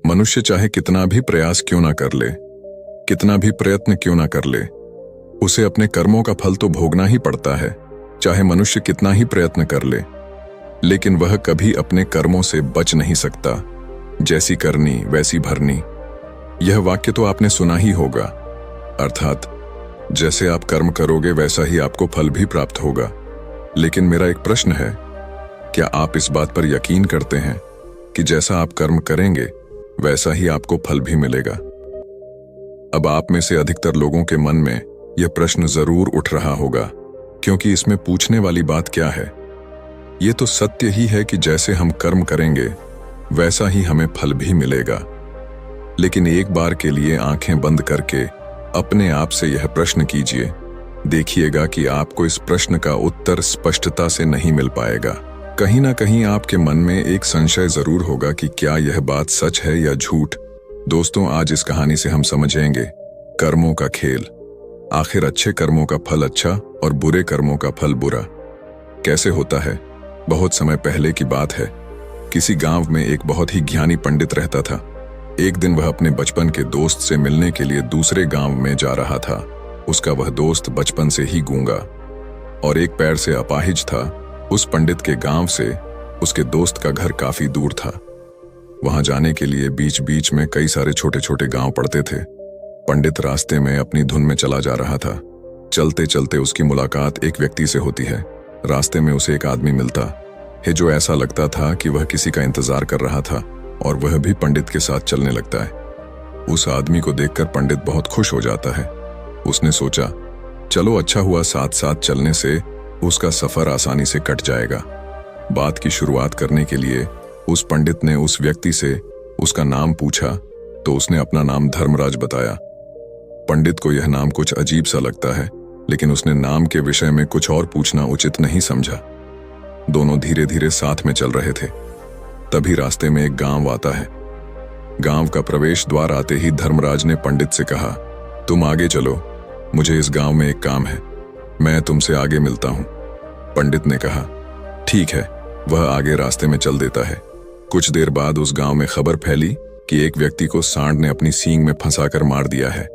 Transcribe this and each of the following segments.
मनुष्य चाहे कितना भी प्रयास क्यों ना कर ले, कितना भी प्रयत्न क्यों ना कर ले, उसे अपने कर्मों का फल तो भोगना ही पड़ता है। चाहे मनुष्य कितना ही प्रयत्न कर ले, लेकिन वह कभी अपने कर्मों से बच नहीं सकता। जैसी करनी वैसी भरनी, यह वाक्य तो आपने सुना ही होगा। अर्थात जैसे आप कर्म करोगे वैसा ही आपको फल भी प्राप्त होगा। लेकिन मेरा एक प्रश्न है, क्या आप इस बात पर यकीन करते हैं कि जैसा आप कर्म करेंगे वैसा ही आपको फल भी मिलेगा? अब आप में से अधिकतर लोगों के मन में यह प्रश्न जरूर उठ रहा होगा, क्योंकि इसमें पूछने वाली बात क्या है? ये तो सत्य ही है कि जैसे हम कर्म करेंगे वैसा ही हमें फल भी मिलेगा। लेकिन एक बार के लिए आंखें बंद करके अपने आप से यह प्रश्न कीजिए, देखिएगा कि आपको इस प्रश्न का उत्तर स्पष्टता से नहीं मिल पाएगा। कहीं ना कहीं आपके मन में एक संशय जरूर होगा कि क्या यह बात सच है या झूठ। दोस्तों, आज इस कहानी से हम समझेंगे कर्मों का खेल। आखिर अच्छे कर्मों का फल अच्छा और बुरे कर्मों का फल बुरा कैसे होता है? बहुत समय पहले की बात है। किसी गांव में एक बहुत ही ज्ञानी पंडित रहता था। एक दिन वह अपने बचपन के दोस्त से मिलने के लिए दूसरे गांव में जा रहा था। उसका वह दोस्त बचपन से ही गूंगा और एक पैर से अपाहिज था। उस पंडित के गांव से उसके दोस्त का घर काफी दूर था। वहां जाने के लिए बीच बीच में कई सारे छोटे छोटे गांव पड़ते थे। पंडित रास्ते में अपनी धुन में चला जा रहा था। चलते चलते उसकी मुलाकात एक व्यक्ति से होती है। रास्ते में उसे एक आदमी मिलता है जो ऐसा लगता था कि वह किसी का इंतजार कर रहा था और वह भी पंडित के साथ चलने लगता है। उस आदमी को देखकर पंडित बहुत खुश हो जाता है। उसने सोचा, चलो अच्छा हुआ, साथ साथ चलने से उसका सफर आसानी से कट जाएगा। बात की शुरुआत करने के लिए उस पंडित ने उस व्यक्ति से उसका नाम पूछा तो उसने अपना नाम धर्मराज बताया। पंडित को यह नाम कुछ अजीब सा लगता है, लेकिन उसने नाम के विषय में कुछ और पूछना उचित नहीं समझा। दोनों धीरे धीरे साथ में चल रहे थे। तभी रास्ते में एक गांव आता है। गांव का प्रवेश द्वार आते ही धर्मराज ने पंडित से कहा, तुम आगे चलो, मुझे इस गांव में एक काम है, मैं तुमसे आगे मिलता हूं। पंडित ने कहा, ठीक है। वह आगे रास्ते में चल देता है। कुछ देर बाद उस गांव में खबर फैली कि एक व्यक्ति को सांड ने अपनी सींग में फंसाकर मार दिया है।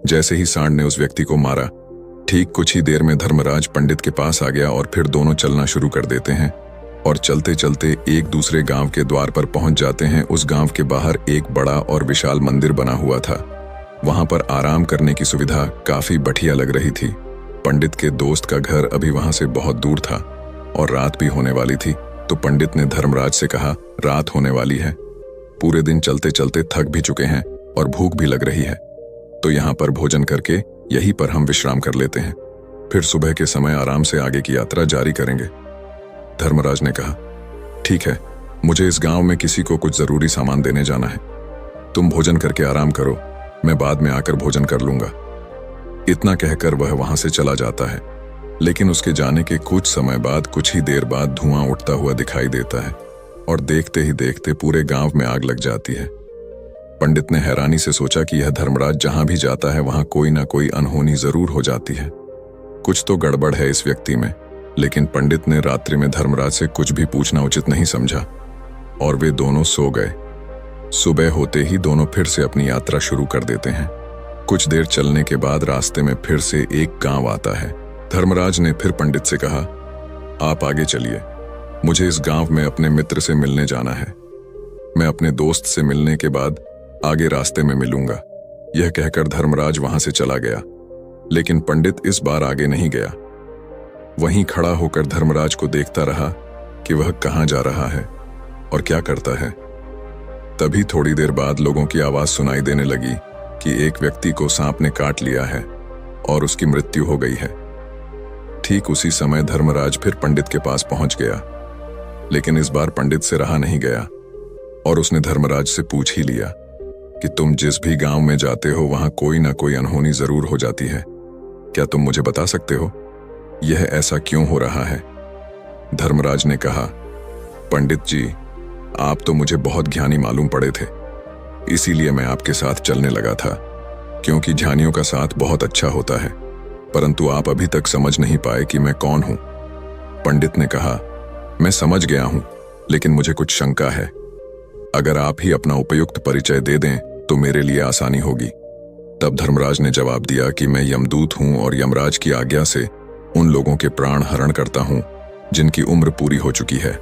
जैसे ही सांड ने उस व्यक्ति को मारा, ठीक कुछ ही देर में धर्मराज पंडित के पास आ गया और फिर दोनों चलना शुरू कर देते हैं और चलते चलते एक दूसरे गांव के द्वार पर पहुंच जाते हैं। उस गांव के बाहर एक बड़ा और विशाल मंदिर बना हुआ था। वहां पर आराम करने की सुविधा काफी बढ़िया लग रही थी। पंडित के दोस्त का घर अभी वहां से बहुत दूर था और रात भी होने वाली थी। तो पंडित ने धर्मराज से कहा, रात होने वाली है, पूरे दिन चलते चलते थक भी चुके हैं और भूख भी लग रही है, तो यहाँ पर भोजन करके यहीं पर हम विश्राम कर लेते हैं, फिर सुबह के समय आराम से आगे की यात्रा जारी करेंगे। धर्मराज ने कहा, ठीक है, मुझे इस गांव में किसी को कुछ जरूरी सामान देने जाना है, तुम भोजन करके आराम करो, मैं बाद में आकर भोजन कर लूंगा। इतना कहकर वह वहां से चला जाता है। लेकिन उसके जाने के कुछ समय बाद, कुछ ही देर बाद धुआं उठता हुआ दिखाई देता है और देखते ही देखते पूरे गांव में आग लग जाती है। पंडित ने हैरानी से सोचा कि यह धर्मराज जहां भी जाता है वहां कोई ना कोई अनहोनी जरूर हो जाती है, कुछ तो गड़बड़ है इस व्यक्ति में। लेकिन पंडित ने रात्रि में धर्मराज से कुछ भी पूछना उचित नहीं समझा और वे दोनों सो गए। सुबह होते ही दोनों फिर से अपनी यात्रा शुरू कर देते हैं। कुछ देर चलने के बाद रास्ते में फिर से एक गांव आता है। धर्मराज ने फिर पंडित से कहा, आप आगे चलिए, मुझे इस गांव में अपने मित्र से मिलने जाना है, मैं अपने दोस्त से मिलने के बाद आगे रास्ते में मिलूंगा। यह कहकर धर्मराज वहां से चला गया। लेकिन पंडित इस बार आगे नहीं गया। वहीं खड़ा होकर धर्मराज को देखता रहा कि वह कहां जा रहा है और क्या करता है। तभी थोड़ी देर बाद लोगों की आवाज सुनाई देने लगी कि एक व्यक्ति को सांप ने काट लिया है और उसकी मृत्यु हो गई है। ठीक उसी समय धर्मराज फिर पंडित के पास पहुंच गया। लेकिन इस बार पंडित से रहा नहीं गया और उसने धर्मराज से पूछ ही लिया कि तुम जिस भी गांव में जाते हो वहां कोई ना कोई अनहोनी जरूर हो जाती है, क्या तुम मुझे बता सकते हो यह ऐसा क्यों हो रहा है? धर्मराज ने कहा, पंडित जी, आप तो मुझे बहुत ज्ञानी मालूम पड़े थे, इसीलिए मैं आपके साथ चलने लगा था, क्योंकि ज्ञानियों का साथ बहुत अच्छा होता है, परंतु आप अभी तक समझ नहीं पाए कि मैं कौन हूं। पंडित ने कहा, मैं समझ गया हूं, लेकिन मुझे कुछ शंका है। अगर आप ही अपना उपयुक्त परिचय दे दें तो मेरे लिए आसानी होगी। तब धर्मराज ने जवाब दिया कि मैं यमदूत हूं और यमराज की आज्ञा से उन लोगों के प्राण हरण करता हूं जिनकी उम्र पूरी हो चुकी है।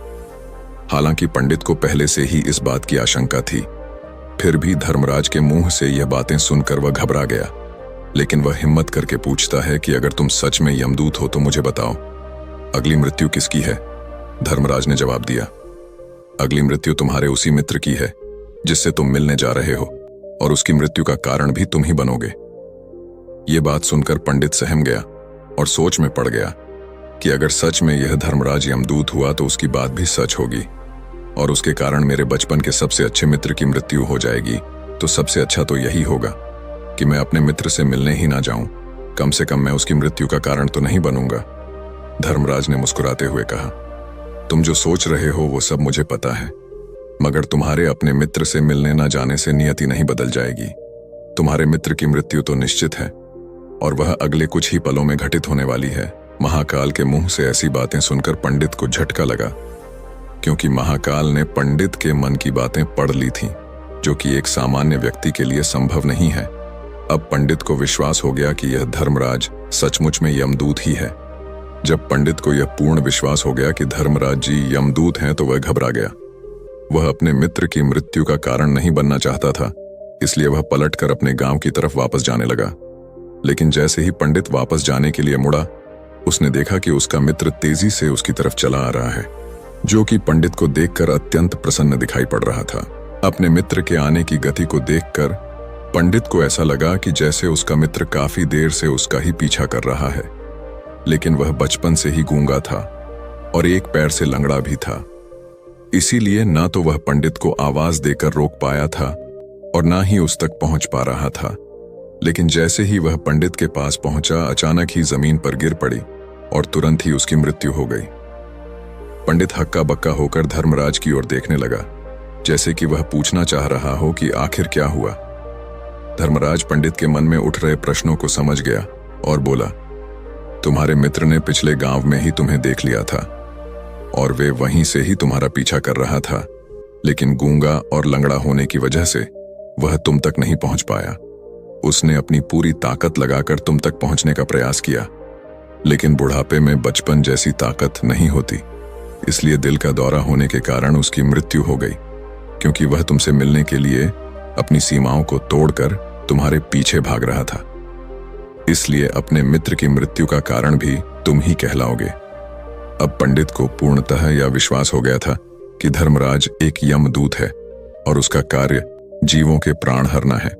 हालांकि पंडित को पहले से ही इस बात की आशंका थी, फिर भी धर्मराज के मुंह से यह बातें सुनकर वह घबरा गया। लेकिन वह हिम्मत करके पूछता है कि अगर तुम सच में यमदूत हो तो मुझे बताओ, अगली मृत्यु किसकी है? धर्मराज ने जवाब दिया, अगली मृत्यु तुम्हारे उसी मित्र की है जिससे तुम मिलने जा रहे हो, और उसकी मृत्यु का कारण भी तुम ही बनोगे। ये बात सुनकर पंडित सहम गया और सोच में पड़ गया कि अगर सच में यह धर्मराज यमदूत हुआ तो उसकी बात भी सच होगी और उसके कारण मेरे बचपन के सबसे अच्छे मित्र की मृत्यु हो जाएगी। तो सबसे अच्छा तो यही होगा कि मैं अपने मित्र से मिलने ही ना जाऊं, कम से कम मैं उसकी मृत्यु का कारण तो नहीं बनूंगा। धर्मराज ने मुस्कुराते हुए कहा, तुम जो सोच रहे हो वो सब मुझे पता है, मगर तुम्हारे अपने मित्र से मिलने ना जाने से नियति नहीं बदल जाएगी। तुम्हारे मित्र की मृत्यु तो निश्चित है और वह अगले कुछ ही पलों में घटित होने वाली है। महाकाल के मुंह से ऐसी बातें सुनकर पंडित को झटका लगा, क्योंकि महाकाल ने पंडित के मन की बातें पढ़ ली थीं, जो कि एक सामान्य व्यक्ति के लिए संभव नहीं है। अब पंडित को विश्वास हो गया कि यह धर्मराज सचमुच में यमदूत ही है। जब पंडित को यह पूर्ण विश्वास हो गया कि धर्मराज जी यमदूत हैं तो वह घबरा गया। वह अपने मित्र की मृत्यु का कारण नहीं बनना चाहता था, इसलिए वह पलटकर अपने गांव की तरफ वापस जाने लगा। लेकिन जैसे ही पंडित वापस जाने के लिए मुड़ा, उसने देखा कि उसका मित्र तेजी से उसकी तरफ चला आ रहा है, जो कि पंडित को देखकर अत्यंत प्रसन्न दिखाई पड़ रहा था। अपने मित्र के आने की गति को देखकर पंडित को ऐसा लगा कि जैसे उसका मित्र काफी देर से उसका ही पीछा कर रहा है, लेकिन वह बचपन से ही गूंगा था और एक पैर से लंगड़ा भी था। इसीलिए ना तो वह पंडित को आवाज देकर रोक पाया था और ना ही उस तक पहुंच पा रहा था। लेकिन जैसे ही वह पंडित के पास पहुंचा, अचानक ही जमीन पर गिर पड़ी और तुरंत ही उसकी मृत्यु हो गई। पंडित हक्का बक्का होकर धर्मराज की ओर देखने लगा, जैसे कि वह पूछना चाह रहा हो कि आखिर क्या हुआ। धर्मराज पंडित के मन में उठ रहे प्रश्नों को समझ गया और बोला, तुम्हारे मित्र ने पिछले गांव में ही तुम्हें देख लिया था और वे वहीं से ही तुम्हारा पीछा कर रहा था, लेकिन गूंगा और लंगड़ा होने की वजह से वह तुम तक नहीं पहुंच पाया। उसने अपनी पूरी ताकत लगाकर तुम तक पहुंचने का प्रयास किया, लेकिन बुढ़ापे में बचपन जैसी ताकत नहीं होती, इसलिए दिल का दौरा होने के कारण उसकी मृत्यु हो गई, क्योंकि वह तुमसे मिलने के लिए अपनी सीमाओं को तोड़कर तुम्हारे पीछे भाग रहा था। इसलिए अपने मित्र की मृत्यु का कारण भी तुम ही कहलाओगे। अब पंडित को पूर्णतः यह विश्वास हो गया था कि धर्मराज एक यमदूत है और उसका कार्य जीवों के प्राण हरना है।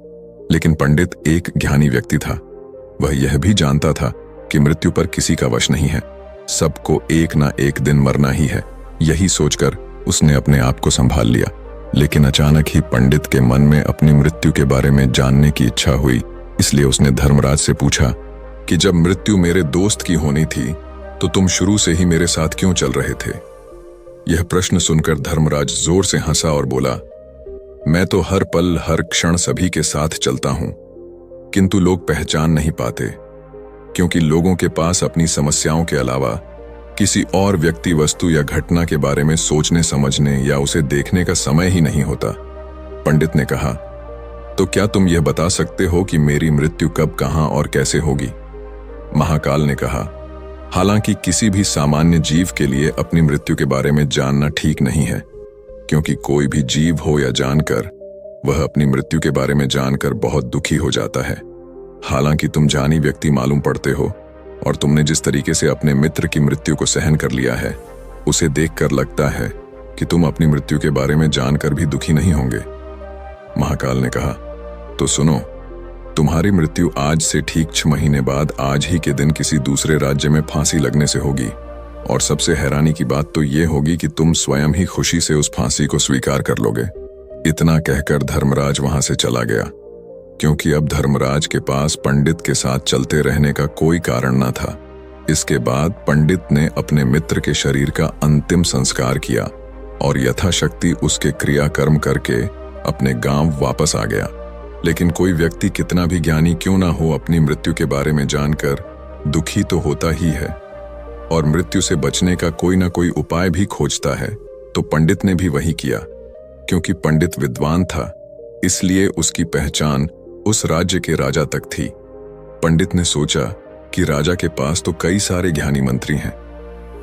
लेकिन पंडित एक ज्ञानी व्यक्ति था, वह यह भी जानता था कि मृत्यु पर किसी का वश नहीं है, सबको एक ना एक दिन मरना ही है। यही सोचकर उसने अपने आप को संभाल लिया। लेकिन अचानक ही पंडित के मन में अपनी मृत्यु के बारे में जानने की इच्छा हुई, इसलिए उसने धर्मराज से पूछा कि जब मृत्यु मेरे दोस्त की होनी थी तो तुम शुरू से ही मेरे साथ क्यों चल रहे थे? यह प्रश्न सुनकर धर्मराज जोर से हंसा और बोला, मैं तो हर पल हर क्षण सभी के साथ चलता हूं, किंतु लोग पहचान नहीं पाते, क्योंकि लोगों के पास अपनी समस्याओं के अलावा किसी और व्यक्ति, वस्तु या घटना के बारे में सोचने समझने या उसे देखने का समय ही नहीं होता। पंडित ने कहा, तो क्या तुम यह बता सकते हो कि मेरी मृत्यु कब, कहां और कैसे होगी? महाकाल ने कहा, हालांकि किसी भी सामान्य जीव के लिए अपनी मृत्यु के बारे में जानना ठीक नहीं है, क्योंकि कोई भी जीव हो या जानकर, वह अपनी मृत्यु के बारे में जानकर बहुत दुखी हो जाता है। हालांकि तुम जानी व्यक्ति मालूम पड़ते हो और तुमने जिस तरीके से अपने मित्र की मृत्यु को सहन कर लिया है, उसे देखकर लगता है कि तुम अपनी मृत्यु के बारे में जानकर भी दुखी नहीं होंगे। महाकाल ने कहा, तो सुनो, तुम्हारी मृत्यु आज से ठीक 6 महीने बाद आज ही के दिन किसी दूसरे राज्य में फांसी लगने से होगी, और सबसे हैरानी की बात तो ये होगी कि तुम स्वयं ही खुशी से उस फांसी को स्वीकार कर लोगे। इतना कहकर धर्मराज वहां से चला गया, क्योंकि अब धर्मराज के पास पंडित के साथ चलते रहने का कोई कारण न था। इसके बाद पंडित ने अपने मित्र के शरीर का अंतिम संस्कार किया और यथाशक्ति उसके क्रियाकर्म करके अपने गांव वापस आ गया। लेकिन कोई व्यक्ति कितना भी ज्ञानी क्यों ना हो, अपनी मृत्यु के बारे में जानकर दुखी तो होता ही है और मृत्यु से बचने का कोई ना कोई उपाय भी खोजता है। तो पंडित ने भी वही किया। क्योंकि पंडित विद्वान था, इसलिए उसकी पहचान उस राज्य के राजा तक थी। पंडित ने सोचा कि राजा के पास तो कई सारे ज्ञानी मंत्री हैं,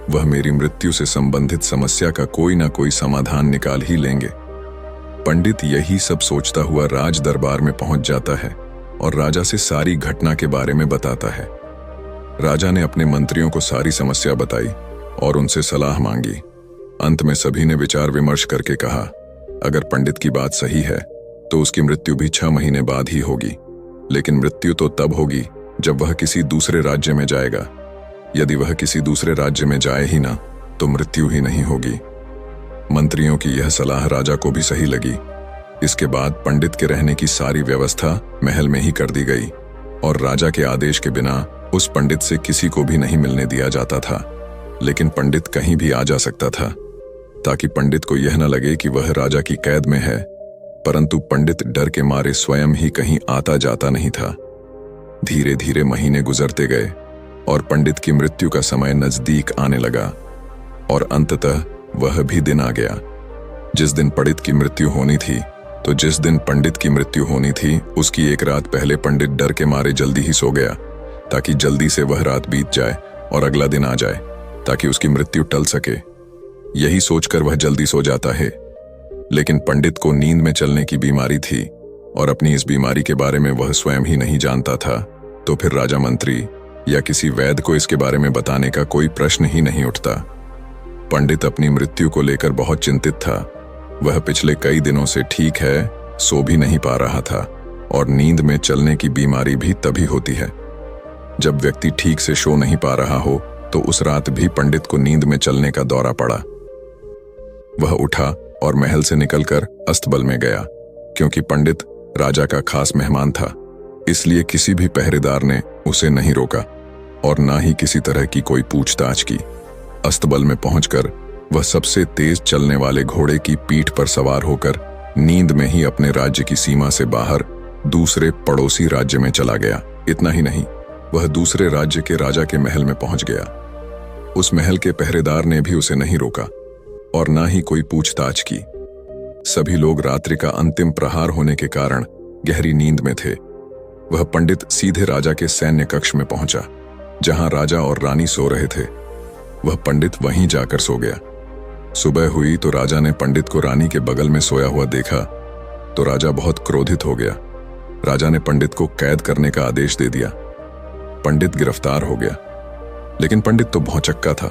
वह मेरी मृत्यु से संबंधित समस्या का कोई ना कोई समाधान निकाल ही लेंगे। पंडित यही सब सोचता हुआ राज दरबार में पहुंच जाता है और राजा से सारी घटना के बारे में बताता है। राजा ने अपने मंत्रियों को सारी समस्या बताई और उनसे सलाह मांगी। अंत में सभी ने विचार विमर्श करके कहा, अगर पंडित की बात सही है तो उसकी मृत्यु भी 6 महीने बाद ही होगी, लेकिन मृत्यु तो तब होगी जब वह किसी दूसरे राज्य में जाएगा। यदि वह किसी दूसरे राज्य में जाए ही ना तो मृत्यु ही नहीं होगी। मंत्रियों की यह सलाह राजा को भी सही लगी। इसके बाद पंडित के रहने की सारी व्यवस्था महल में ही कर दी गई और राजा के आदेश के बिना उस पंडित से किसी को भी नहीं मिलने दिया जाता था। लेकिन पंडित कहीं भी आ जा सकता था, ताकि पंडित को यह न लगे कि वह राजा की कैद में है। परंतु पंडित डर के मारे स्वयं ही कहीं आता जाता नहीं था। धीरे धीरे महीने गुजरते गए और पंडित की मृत्यु का समय नजदीक आने लगा और अंततः वह भी दिन आ गया जिस दिन पंडित की मृत्यु होनी थी। तो जिस दिन पंडित की मृत्यु होनी थी उसकी एक रात पहले पंडित डर के मारे जल्दी ही सो गया, ताकि जल्दी से वह रात बीत जाए और अगला दिन आ जाए, ताकि उसकी मृत्यु टल सके। यही सोचकर वह जल्दी सो जाता है। लेकिन पंडित को नींद में चलने की बीमारी थी और अपनी इस बीमारी के बारे में वह स्वयं ही नहीं जानता था। तो फिर राजा मंत्री या किसी वैद्य को इसके बारे में बताने का कोई प्रश्न ही नहीं उठता। पंडित अपनी मृत्यु को लेकर बहुत चिंतित था। वह पिछले कई दिनों से ठीक है, सो भी नहीं पा रहा था और नींद में चलने की बीमारी भी तभी होती है जब व्यक्ति ठीक से सो नहीं पा रहा हो। तो उस रात भी पंडित को नींद में चलने का दौरा पड़ा। वह उठा और महल से निकलकर अस्तबल में गया। क्योंकि पंडित राजा का खास मेहमान था, इसलिए किसी भी पहरेदार ने उसे नहीं रोका और ना ही किसी तरह की कोई पूछताछ की। अस्तबल में पहुंचकर वह सबसे तेज चलने वाले घोड़े की पीठ पर सवार होकर नींद में ही अपने राज्य की सीमा से बाहर दूसरे पड़ोसी राज्य में चला गया। इतना ही नहीं, वह दूसरे राज्य के राजा के महल में पहुंच गया। उस महल के पहरेदार ने भी उसे नहीं रोका और ना ही कोई पूछताछ की। सभी लोग रात्रि का अंतिम प्रहार होने के कारण गहरी नींद में थे। वह पंडित सीधे राजा के सैन्य कक्ष में पहुंचा, जहां राजा और रानी सो रहे थे। वह पंडित वहीं जाकर सो गया। सुबह हुई तो राजा ने पंडित को रानी के बगल में सोया हुआ देखा तो राजा बहुत क्रोधित हो गया। राजा ने पंडित को कैद करने का आदेश दे दिया। पंडित गिरफ्तार हो गया, लेकिन पंडित तो भौचक्का था।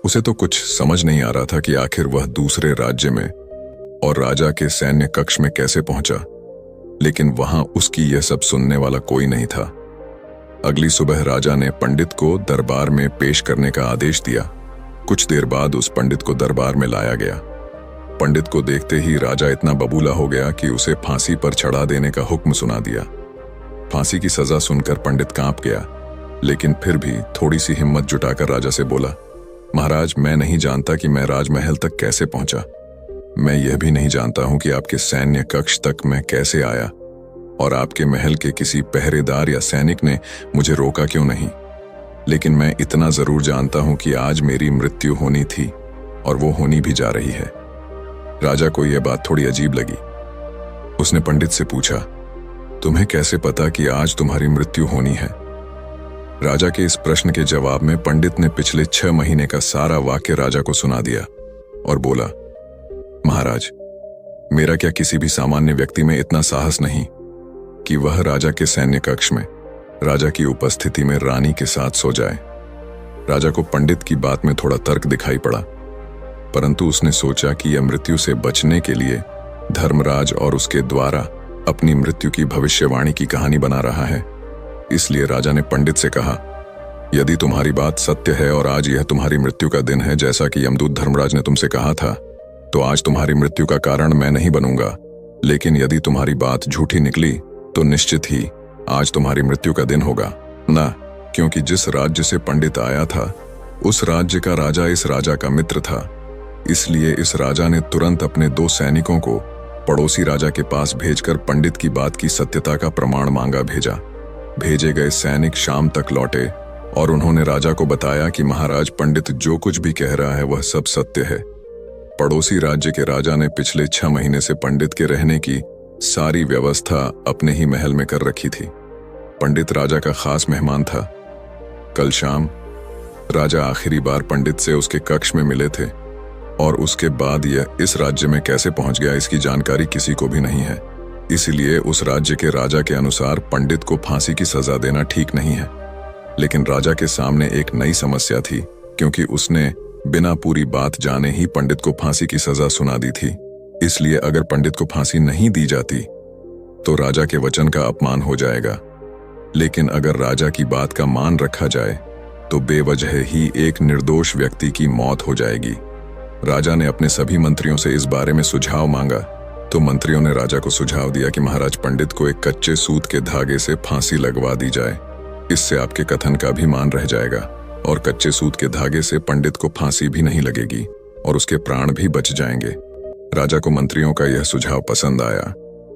उसे तो कुछ समझ नहीं आ रहा था कि आखिर वह दूसरे राज्य में और राजा के सैन्य कक्ष में कैसे पहुंचा। लेकिन वहां उसकी यह सब सुनने वाला कोई नहीं था। अगली सुबह राजा ने पंडित को दरबार में पेश करने का आदेश दिया। कुछ देर बाद उस पंडित को दरबार में लाया गया। पंडित को देखते ही राजा इतना बबूला हो गया कि उसे फांसी पर चढ़ा देने का हुक्म सुना दिया। फांसी की सजा सुनकर पंडित कांप गया, लेकिन फिर भी थोड़ी सी हिम्मत जुटाकर राजा से बोला, महाराज, मैं नहीं जानता कि मैं राजमहल तक कैसे पहुंचा। मैं यह भी नहीं जानता हूं कि आपके सैन्य कक्ष तक मैं कैसे आया और आपके महल के किसी पहरेदार या सैनिक ने मुझे रोका क्यों नहीं। लेकिन मैं इतना जरूर जानता हूं कि आज मेरी मृत्यु होनी थी और वो होनी भी जा रही है। राजा को यह बात थोड़ी अजीब लगी। उसने पंडित से पूछा, तुम्हें कैसे पता कि आज तुम्हारी मृत्यु होनी है? राजा के इस प्रश्न के जवाब में पंडित ने पिछले 6 महीने का सारा वाक्य राजा को सुना दिया और बोला, महाराज, मेरा क्या किसी भी सामान्य व्यक्ति में इतना साहस नहीं कि वह राजा के सैन्य कक्ष में राजा की उपस्थिति में रानी के साथ सो जाए। राजा को पंडित की बात में थोड़ा तर्क दिखाई पड़ा, परंतु उसने सोचा कि यह मृत्यु से बचने के लिए धर्मराज और उसके द्वारा अपनी मृत्यु की भविष्यवाणी की कहानी बना रहा है। इसलिए राजा ने पंडित से कहा, यदि तुम्हारी बात सत्य है और आज यह तुम्हारी मृत्यु का दिन है जैसा कि यमदूत धर्मराज ने तुमसे कहा था, तो आज तुम्हारी मृत्यु का कारण मैं नहीं बनूंगा। लेकिन यदि तुम्हारी बात झूठी निकली तो निश्चित ही आज तुम्हारी मृत्यु का दिन होगा ना, क्योंकि जिस राज्य से पंडित आया था उस राज्य का राजा इस राजा का मित्र था। इसलिए इस राजा ने तुरंत अपने 2 सैनिकों को पड़ोसी राजा के पास भेजकर पंडित की बात की सत्यता का प्रमाण मांगा भेजा। भेजे गए सैनिक शाम तक लौटे और उन्होंने राजा को बताया कि महाराज, पंडित जो कुछ भी कह रहा है वह सब सत्य है। पड़ोसी राज्य के राजा ने पिछले 6 महीने से पंडित के रहने की सारी व्यवस्था अपने ही महल में कर रखी थी। पंडित राजा का खास मेहमान था। कल शाम राजा आखिरी बार पंडित से उसके कक्ष में मिले थे और उसके बाद यह इस राज्य में कैसे पहुंच गया इसकी जानकारी किसी को भी नहीं है। इसलिए उस राज्य के राजा के अनुसार पंडित को फांसी की सजा देना ठीक नहीं है। लेकिन राजा के सामने एक नई समस्या थी, क्योंकि उसने बिना पूरी बात जाने ही पंडित को फांसी की सजा सुना दी थी। इसलिए अगर पंडित को फांसी नहीं दी जाती तो राजा के वचन का अपमान हो जाएगा। लेकिन अगर राजा की बात का मान रखा जाए तो बेवजह ही एक निर्दोष व्यक्ति की मौत हो जाएगी। राजा ने अपने सभी मंत्रियों से इस बारे में सुझाव मांगा तो मंत्रियों ने राजा को सुझाव दिया कि महाराज, पंडित को एक कच्चे सूत के धागे से फांसी लगवा दी जाए। इससे आपके कथन का भी मान रह जाएगा और कच्चे सूत के धागे से पंडित को फांसी भी नहीं लगेगी और उसके प्राण भी बच जाएंगे। राजा को मंत्रियों का यह सुझाव पसंद आया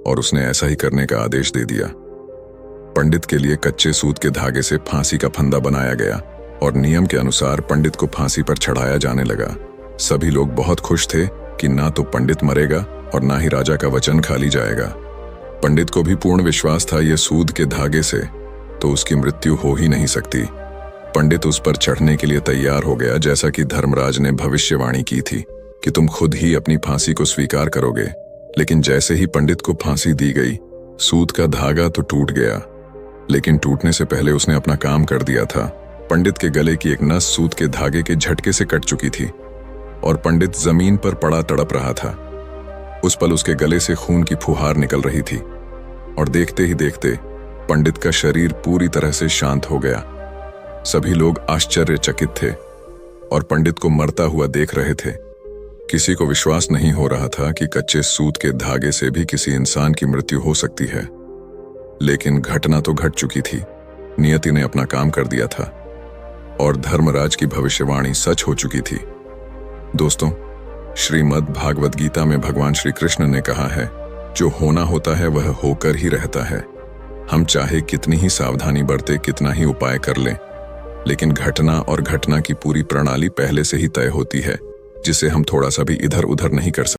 और उसने ऐसा ही करने का आदेश दे दिया। पंडित के लिए कच्चे सूत के धागे से फांसी का फंदा बनाया गया और नियम के अनुसार पंडित को फांसी पर चढ़ाया जाने लगा। सभी लोग बहुत खुश थे कि ना तो पंडित मरेगा और ना ही राजा का वचन खाली जाएगा। पंडित को भी पूर्ण विश्वास था ये सूद के धागे से तो उसकी मृत्यु हो ही नहीं सकती। पंडित उस पर चढ़ने के लिए तैयार हो गया, जैसा कि धर्मराज ने भविष्यवाणी की थी कि तुम खुद ही अपनी फांसी को स्वीकार करोगे। लेकिन जैसे ही पंडित को फांसी दी गई, सूत का धागा तो टूट गया, लेकिन टूटने से पहले उसने अपना काम कर दिया था। पंडित के गले की एक नस सूत के धागे के झटके से कट चुकी थी और पंडित जमीन पर पड़ा तड़प रहा था। उस पल उसके गले से खून की फुहार निकल रही थी और देखते ही देखते पंडित का शरीर पूरी तरह से शांत हो गया। सभी लोग आश्चर्यचकित थे और पंडित को मरता हुआ देख रहे थे। किसी को विश्वास नहीं हो रहा था कि कच्चे सूत के धागे से भी किसी इंसान की मृत्यु हो सकती है। लेकिन घटना तो घट चुकी थी। नियति ने अपना काम कर दिया था और धर्मराज की भविष्यवाणी सच हो चुकी थी। दोस्तों, श्रीमद् भागवत गीता में भगवान श्री कृष्ण ने कहा है, जो होना होता है वह होकर ही रहता है। हम चाहे कितनी ही सावधानी बरते, कितना ही उपाय कर लें, लेकिन घटना और घटना की पूरी प्रणाली पहले से ही तय होती है, जिसे हम थोड़ा सा भी इधर उधर नहीं कर सकते।